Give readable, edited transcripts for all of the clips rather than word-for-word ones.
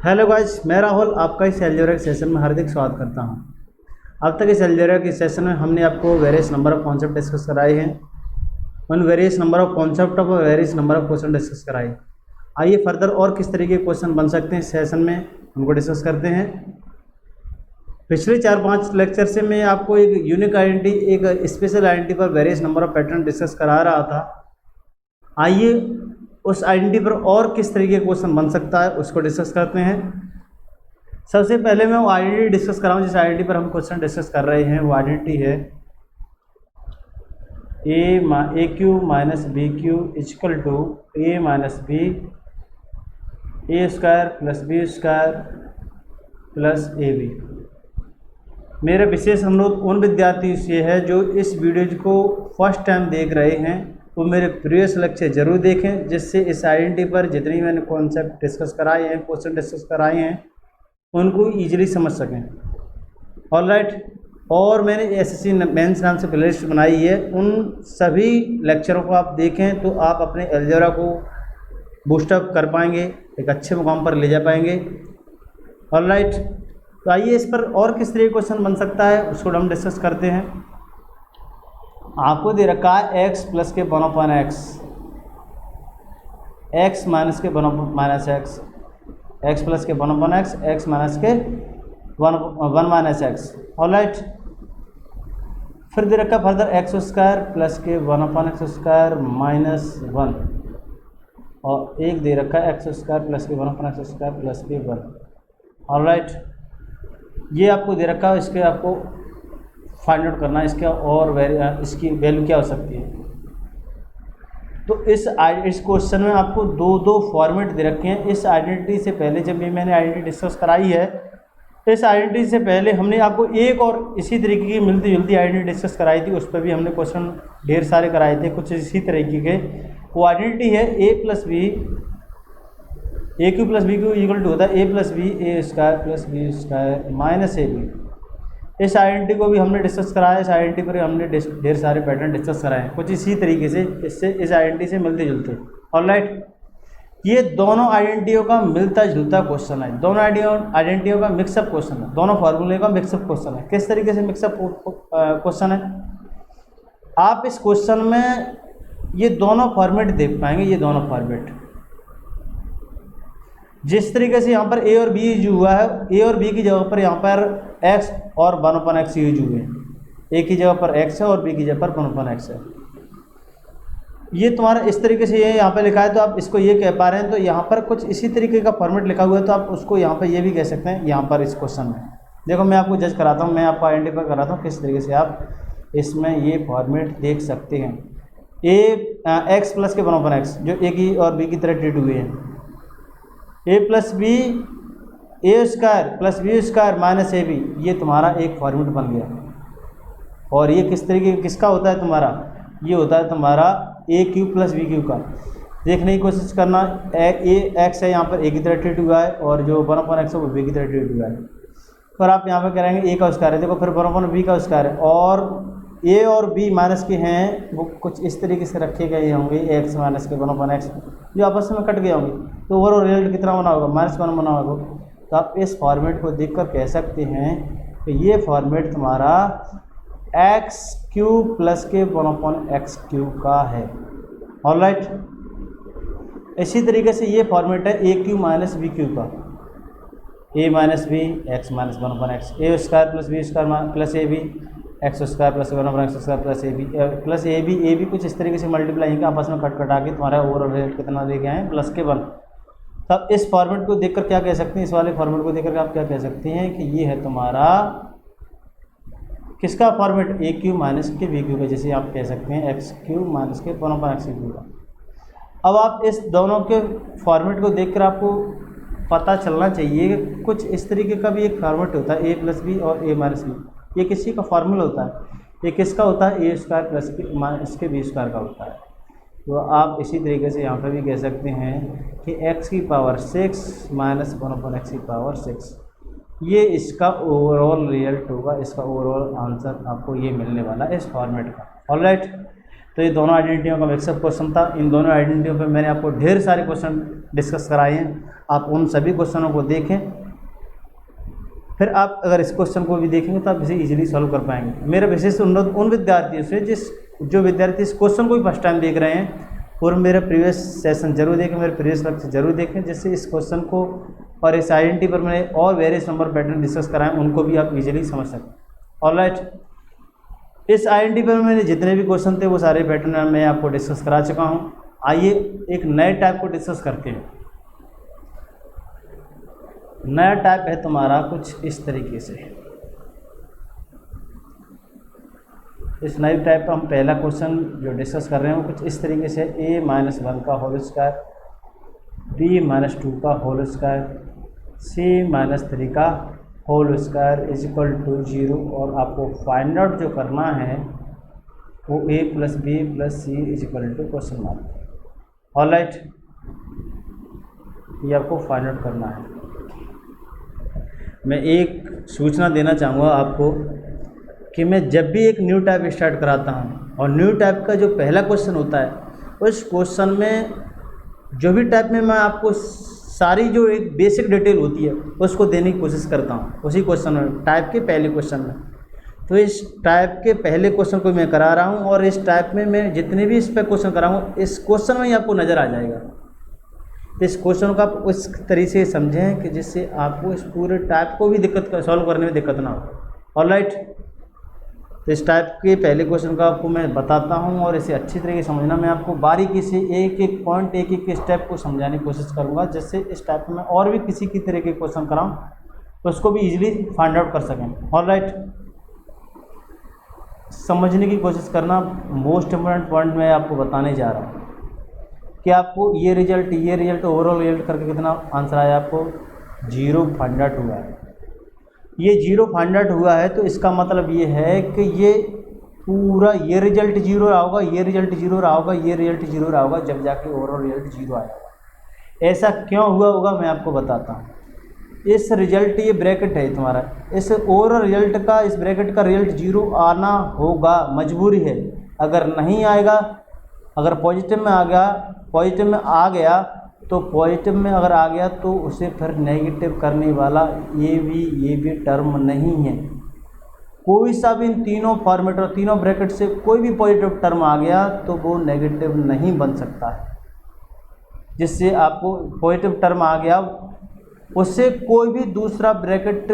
Hello guys, मैं राहुल आपका इस अलजेब्रा के सेशन में हार्दिक स्वागत करता हूं। अब तक इस अलजेब्रा के सेशन में हमने आपको various number of concept discuss कराए हैं। उन वेरियस नंबर ऑफ कॉन्सेप्ट और various number of question discuss कराए। आइए फर्दर और किस तरीके के क्वेश्चन बन सकते हैं इस सेशन में हमको डिस्कस करते हैं। पिछले 4-5 लेक्चर से मैं आपको एक यूनिक आइडेंटिटी, एक स्पेशल आइडेंटिटी पर various number of pattern discuss करा रहा था। आइए उस आइडेंटिटी पर और किस तरीके का क्वेश्चन बन सकता है उसको डिस्कस करते हैं। सबसे पहले मैं वो आइडेंटिटी डिस्कस कर रहा हूँ जिस आइडेंटिटी पर हम क्वेश्चन डिस्कस कर रहे हैं। वो आइडेंटिटी है ए Q minus B cube equal to A minus B A square plus B square plus A B. मेरा विशेष अनुरोध उन विद्यार्थी से है जो इस वीडियो को फर्स्ट टाइम देख रहे हैं वो मेरे प्रीवियस लेक्चर जरूर देखें, जिससे इस आइडेंटिटी पर जितनी मैंने कॉन्सेप्ट डिस्कस कराए हैं, क्वेश्चन डिस्कस कराए हैं, उनको ईजिली समझ सकें। ऑलराइट, और मैंने एसएससी मेंस नाम से प्लेलिस्ट बनाई है, उन सभी लेक्चरों को आप देखें तो आप अपने अलजेब्रा को बूस्टअप कर पाएंगे, एक अच्छे मुकाम पर ले जा पाएंगे। ऑलराइट, तो आइए इस पर और किस तरह क्वेश्चन बन सकता है उसको हम डिस्कस करते हैं। आपको दे रखा है एक्स प्लस के 1/x, एक्स माइनस के 1/-x, एक्स प्लस के 1/x, एक्स माइनस के 1/-x। ऑलराइट, फिर दे रखा फर्दर एक्स स्क्वायर प्लस के 1/x स्क्वायर माइनस 1, और एक दे रखा है एक्स स्क्वायर प्लस के 1/x स्क्वायर प्लस के 1। ऑलराइट, ये आपको दे रखा है, इसके आपको फाइंड आउट करना है इसका और इसकी वैल्यू क्या हो सकती है। तो इस क्वेश्चन में आपको दो फॉर्मेट दे रखे हैं। इस आइडेंटिटी से पहले जब भी मैंने आइडेंटिटी डिस्कस कराई है, इस आइडेंटिटी से पहले हमने आपको एक और इसी तरीके की मिलती जुलती आइडेंटिटी डिस्कस कराई थी। उस पर भी हमने क्वेश्चन ढेर सारे कराए थे कुछ इसी तरीके के। वो आइडेंटिटी है A plus B A cube plus B cube equal to होता है A plus B A square plus B square minus A B. इस आइडेंटिटी को भी हमने डिस्कस कराया। इस आइडेंटिटी पर हमने ढेर सारे पैटर्न डिस्कस कराए हैं कुछ इसी तरीके से, इससे इस आइडेंटिटी से मिलते जुलते। ऑलराइट, ये दोनों आइडेंटिटियों का मिलता जुलता क्वेश्चन है, दोनों आइडेंटिटियों का मिक्सअप क्वेश्चन है, दोनों फार्मूले का मिक्सअप क्वेश्चन है। किस तरीके से मिक्सअप क्वेश्चन है, आप इस क्वेश्चन में ये दोनों फॉर्मेट देख पाएंगे। ये दोनों फॉर्मेट जिस तरीके से यहाँ पर ए और बी यूज हुआ है, ए और बी की जगह पर यहाँ पर x और 1/x यूज हुए हैं। ए की जगह पर x है और बी की जगह पर 1/x है। ये तुम्हारा इस तरीके से ये यहाँ पे लिखा है तो आप इसको ये कह पा रहे हैं। तो यहाँ पर कुछ इसी तरीके का फॉर्मेट लिखा हुआ है तो आप उसको यहाँ पर ये भी कह सकते हैं। यहाँ पर इस क्वेश्चन में देखो, मैं आपको जज कराता हूँ, मैं आपको आइडेंटिफाई कराता हूँ किस तरीके से आप इसमें ये फॉर्मेट देख सकते हैं। एक्स प्लस के 1/x जो ए की और बी की तरह ट्रीट हुए हैं, A plus B A square plus B square minus A B, ये तुम्हारा एक फॉर्मेट बन गया। और ये किस तरीके किसका होता है तुम्हारा, ये होता है तुम्हारा ए क्यू प्लस बी क्यू का। देखने की कोशिश करना, ए एक्स है यहाँ पर ए की तरह ट्रीट हुआ है और जो 1/x है वो बी की तरह ट्रीट हुआ है। पर आप यहाँ पर करेंगे ए का स्क्वायर है, देखो फिर 1/b का स्क्वायर है, और ए और बी माइनस के हैं वो कुछ इस तरीके से रखे गए होंगे, एक्स माइनस के 1/x जो आपस में कट गए होंगे, तो ओवरऑल रिजल्ट कितना बना होगा, -1 बना होगा। तो आप इस फॉर्मेट को देखकर कह सकते हैं कि ये फॉर्मेट तुम्हारा एक्स क्यू प्लस के 1/x क्यू का है। ऑलराइट, इसी तरीके से ये फॉर्मेट है ए क्यू माइनस बी क्यू का, a minus b x minus 1/x, a square plus B square plus A b x square plus 1/x square plus A b कुछ इस तरीके से मल्टीप्लाई है आपस में कट कटा के तुम्हारा ओवरऑल रिजल्ट कितना दे गए हैं, प्लस के 1। तब इस फॉर्मेट को देखकर क्या कह सकते हैं, इस वाले फॉर्मेट को देखकर आप क्या कह सकते हैं कि ये है तुम्हारा किसका फॉर्मेट, ए क्यू माइनस के बी क्यू का, जैसे आप कह सकते हैं एक्स क्यू माइनस के 1/x क्यू का। अब आप इस दोनों के फॉर्मेट को देखकर आपको पता चलना चाहिए कि कुछ इस तरीके का भी एक फॉर्मेट होता है, ए प्लस बी और ए माइनस बी। ये किसी का फार्मूला होता है, ये किसका होता है, ए स्क्वायर प्लस के माइनस के बी स्क्वायर का होता है। तो आप इसी तरीके से यहाँ पर भी कह सकते हैं कि x की पावर 6 माइनस 1/x की पावर 6, ये इसका ओवरऑल रिजल्ट होगा, इसका ओवरऑल आंसर आपको ये मिलने वाला है इस फॉर्मेट का। ऑलराइट, तो ये दोनों आइडेंटिटियों का मिक्सअप क्वेश्चन था। इन दोनों आइडेंटिटियों पे मैंने आपको ढेर सारे क्वेश्चन डिस्कस कराए हैं, आप उन सभी क्वेश्चनों को देखें, फिर आप अगर इस क्वेश्चन को भी देखेंगे तो आप इसे इजीली सॉल्व कर पाएंगे। मेरा विशेष अनुरोध उन विद्यार्थियों से जो विद्यार्थी इस क्वेश्चन को भी फर्स्ट टाइम देख रहे हैं, और मेरा प्रीवियस सेशन जरूर देखें, मेरे प्रीवियस लेक्चर जरूर देखें, जिससे इस क्वेश्चन को और इस आइडेंटिटी पर मैंने और वेरियस नंबर पैटर्न डिस्कस कराएं, उनको भी आप इजीली समझ सकें। ऑलराइट, इस आइडेंटिटी पर मैंने जितने भी क्वेश्चन थे वो सारे पैटर्न मैं आपको डिस्कस करा चुका हूँ। आइए एक नए टाइप को डिस्कस करते हैं। नया टाइप है तुम्हारा कुछ इस तरीके से। इस नए टाइप का हम पहला क्वेश्चन जो डिस्कस कर रहे हैं वो कुछ इस तरीके से, a-1 का होल स्क्वायर, b-2 का होल स्क्वायर, c-3 का whole square is equal to 0, और आपको फाइंड आउट जो करना है वो a + b + c is equal to question mark. Alright, ये आपको फाइंड आउट करना है। मैं एक सूचना देना चाहूँगा आपको कि मैं जब भी एक न्यू टाइप स्टार्ट कराता हूँ और न्यू टाइप का जो पहला क्वेश्चन होता है, उस क्वेश्चन में जो भी टाइप में मैं आपको सारी जो एक बेसिक डिटेल होती है उसको देने की कोशिश करता हूँ उसी क्वेश्चन में, टाइप के पहले क्वेश्चन में। तो इस टाइप के पहले क्वेश्चन को मैं करा रहा हूँ, और इस टाइप में मैं जितने भी इस पर क्वेश्चन कराऊँगा इस क्वेश्चन में ही आपको नज़र आ जाएगा। तो इस क्वेश्चन को आप उस तरीके से समझें कि जिससे आपको इस पूरे टाइप को भी सॉल्व करने में दिक्कत ना हो। ऑलराइट, तो इस टाइप के पहले क्वेश्चन का आपको मैं बताता हूं, और इसे अच्छी तरीके से समझना। मैं आपको बारीकी से एक एक पॉइंट, एक एक स्टेप को समझाने की कोशिश करूंगा, जिससे इस टाइप में और भी किसी की तरह के क्वेश्चन कराऊं तो उसको भी इजीली फाइंड आउट कर सकें। ऑलराइट, समझने की कोशिश करना। मोस्ट इम्पोर्टेंट पॉइंट मैं आपको बताने जा रहा हूँ कि आपको ये रिजल्ट ओवरऑल रिजल्ट करके कितना आंसर आया, आपको 0 फाइंड आउट हुआ है। ये 0 फाइंड आउट हुआ है तो इसका मतलब ये है कि ये पूरा ये रिजल्ट 0 रहा होगा, ये रिजल्ट 0 रहा होगा, ये रिजल्ट 0 रहा होगा, जब जाके ओवरऑल रिजल्ट 0 आया। ऐसा क्यों हुआ होगा मैं आपको बताता हूँ। इस रिजल्ट, ये ब्रैकेट है तुम्हारा, इस ओवरऑल रिजल्ट का, इस ब्रैकेट का रिजल्ट 0 आना होगा, मजबूरी है। अगर नहीं आएगा, अगर पॉजिटिव में आ गया तो पॉजिटिव में अगर आ गया तो उसे फिर नेगेटिव करने वाला ये भी टर्म नहीं है। कोई सा भी इन तीनों फॉर्मेट और तीनों ब्रैकेट से कोई भी पॉजिटिव टर्म आ गया तो वो नेगेटिव नहीं बन सकता है। जिससे आपको पॉजिटिव टर्म आ गया, उससे कोई भी दूसरा ब्रैकेट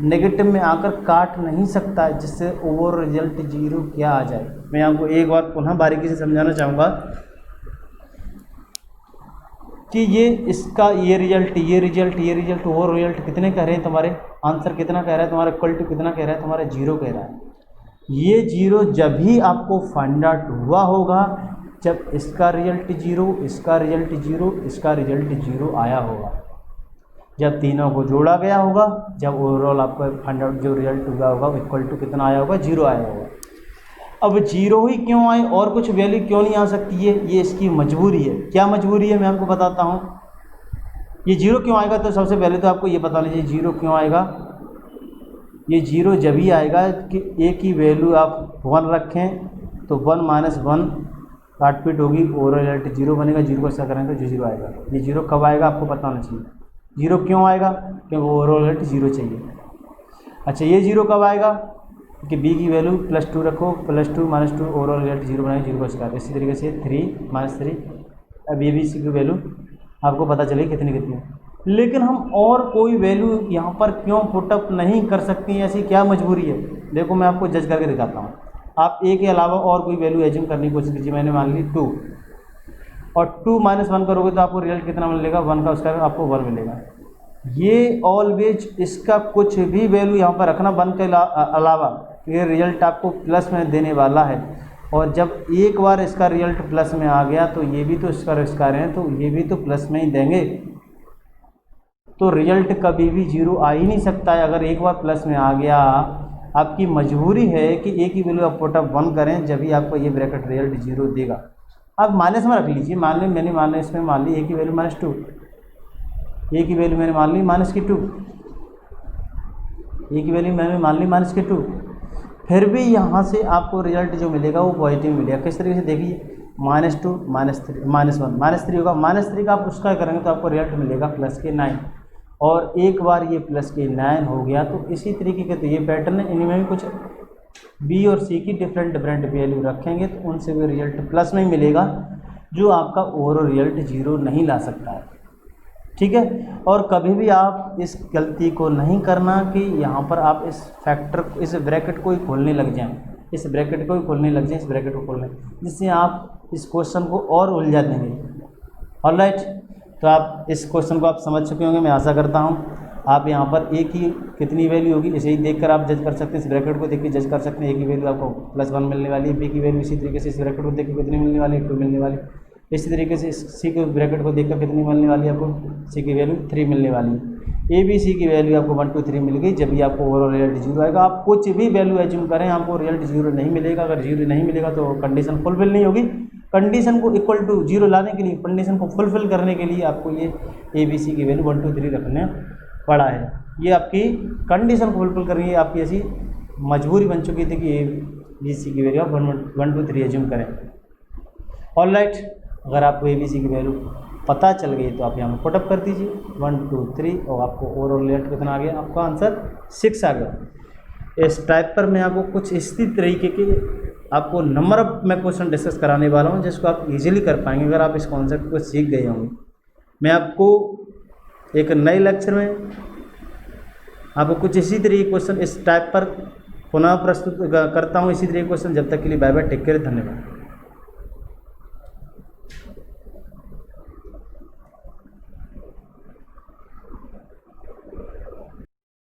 नेगेटिव में आकर काट नहीं सकता है, जिससे ओवर रिजल्ट 0 क्या आ जाए। मैं आपको एक बार पुनः बारीकी से समझाना चाहूँगा कि ये रिजल्ट ओवर रिजल्ट कितने कह रहे हैं तुम्हारे, आंसर कितना कह रहा है तुम्हारा, इक्वल टू कितना कह रहा है तुम्हारा, 0 कह रहा है। ये 0 जब भी आपको फाइंड आउट हुआ होगा जब इसका रिजल्ट 0, इसका रिजल्ट 0, इसका रिजल्ट 0 आया होगा, जब तीनों को जोड़ा गया होगा, जब ओवरऑल आपका फाइंड आउट जो रिजल्ट हुआ होगा इक्वल टू कितना आया होगा, 0 आया होगा। अब 0 ही क्यों आए और कुछ वैल्यू क्यों नहीं आ सकती है, ये इसकी मजबूरी है। क्या मजबूरी है मैं आपको बताता हूँ। ये 0 क्यों आएगा, तो सबसे पहले तो आपको ये पता लीजिए 0 क्यों आएगा। ये 0 जब ही आएगा कि a की वैल्यू आप 1 रखें तो 1 - 1 काट पीट होगी, ओवरऑल रिजल्ट 0 बनेगा। 0 को ऐसा करेंगे तो 0 आएगा। ये 0 कब आएगा आपको पता होना चाहिए। 0 क्यों आएगा, क्योंकि ओवरऑल रिजल्ट 0 चाहिए। अच्छा, ये 0 कब आएगा कि b की वैल्यू +2 रखो, +2 - 2 ओवरऑल रिजल्ट 0 बनाएगा, 0 का स्क्वायर। इसी तरीके से 3 - 3, अब ये भी सी की वैल्यू आपको पता चलेगी कितनी कितनी। लेकिन हम और कोई वैल्यू यहाँ पर क्यों पुटअप नहीं कर सकती, ऐसी क्या मजबूरी है। देखो मैं आपको जज करके दिखाता हूँ। आप a के अलावा और कोई वैल्यू एज्यूम करने की कोशिश कीजिए। मैंने मान ली 2, और 2 - 1 करोगे तो आपको रिजल्ट कितना मिलेगा, 1 का स्क्वायर, आपको 1 मिलेगा। ये ऑलवेज इसका कुछ भी वैल्यू यहाँ पर रखना 1 के अलावा, ये रिजल्ट आपको प्लस में देने वाला है। और जब एक बार इसका रिजल्ट प्लस में आ गया तो ये भी तो इसका स्क्वायर है, तो ये भी तो प्लस में ही देंगे। तो रिजल्ट कभी भी 0 आ ही नहीं सकता है। अगर एक बार प्लस में आ गया, आपकी मजबूरी है कि a की वैल्यू आप पुटअप 1 करें, जब भी आपको ये ब्रैकेट रिजल्ट 0 देगा। आप माइनस में रख लीजिए, मान ली मैंने मान ली इसमें मान ली a की वैल्यू -2, a की वैल्यू मैंने मान ली -2, a की वैल्यू मैंने मान ली -2। फिर भी यहाँ से आपको रिजल्ट जो मिलेगा वो पॉजिटिव मिलेगा। किस तरीके से देखिए, -2 -3 -1 -3 होगा, -3 का आप उसका करेंगे तो आपको रिजल्ट मिलेगा +9। और एक बार ये +9 हो गया तो इसी तरीके के तो ये पैटर्न है, इनमें भी कुछ बी और सी की डिफरेंट वैल्यू रखेंगे तो उनसे भी रिजल्ट प्लस में ही मिलेगा, जो आपका ओवरऑल रिजल्ट 0 नहीं ला सकता है। ठीक है, और कभी भी आप इस गलती को नहीं करना कि यहाँ पर आप इस फैक्टर, इस ब्रैकेट को ही खोलने लग जाएं, इस ब्रैकेट को ही खोलने लग जाएं, इस ब्रैकेट को खोलने, जिससे आप इस क्वेश्चन को और उलझा देंगे। ऑलराइट, तो आप इस क्वेश्चन को आप समझ चुके होंगे, मैं आशा करता हूँ। आप यहाँ पर ए की कितनी वैल्यू होगी इसे ही देखकर आप जज कर सकते हैं, इस ब्रैकेट को देख के जज कर सकते हैं। ए की वैल्यू आपको +1 मिलने वाली है, बी की वैल्यू इसी तरीके से इस ब्रैकेट को देख के कितनी मिलने वाली है, 2 मिलने वाली है। इसी तरीके से सी के ब्रैकेट को देखकर कितनी मिलने वाली है आपको, सी की वैल्यू 3 मिलने वाली है। ए बी सी की वैल्यू आपको 1 2 3 मिल गई, जब भी आपको ओवरऑल रिजल्ट 0 आएगा। आप कुछ भी वैल्यू एज्यूम करें आपको रिजल्ट 0 नहीं मिलेगा। अगर 0 नहीं मिलेगा तो कंडीशन फुलफिल नहीं होगी। कंडीशन को इक्वल टू 0 लाने के लिए, कंडीशन को फुलफिल करने के लिए आपको ये ए बी सी की वैल्यू 1 2 3 रखने पड़ा है। ये आपकी कंडीशन को फुलफिल करनी है, आपकी ऐसी मजबूरी बन चुकी थी कि ए बी सी की वैल्यू आप 1 2 3 एज्यूम करें। ऑलराइट, अगर आपको ए बी सी की वैल्यू पता चल गई तो आप यहाँ पर पुटअप कर दीजिए 1 2 3 और आपको ओवरऑल रिजल्ट कितना आ गया, आपका आंसर 6 आ गया। इस टाइप पर मैं आपको कुछ इसी तरीके के आपको नंबर ऑफ मैं क्वेश्चन डिस्कस कराने वाला हूँ, जिसको आप इजीली कर पाएंगे अगर आप इस कॉन्सेप्ट को सीख गए होंगे। मैं आपको एक नए लेक्चर में आपको कुछ इसी तरीके क्वेश्चन इस टाइप पर पुनः प्रस्तुत करता हूँ, इसी तरीके क्वेश्चन। जब तक के लिए बाय बाय, टेक केयर, धन्यवाद।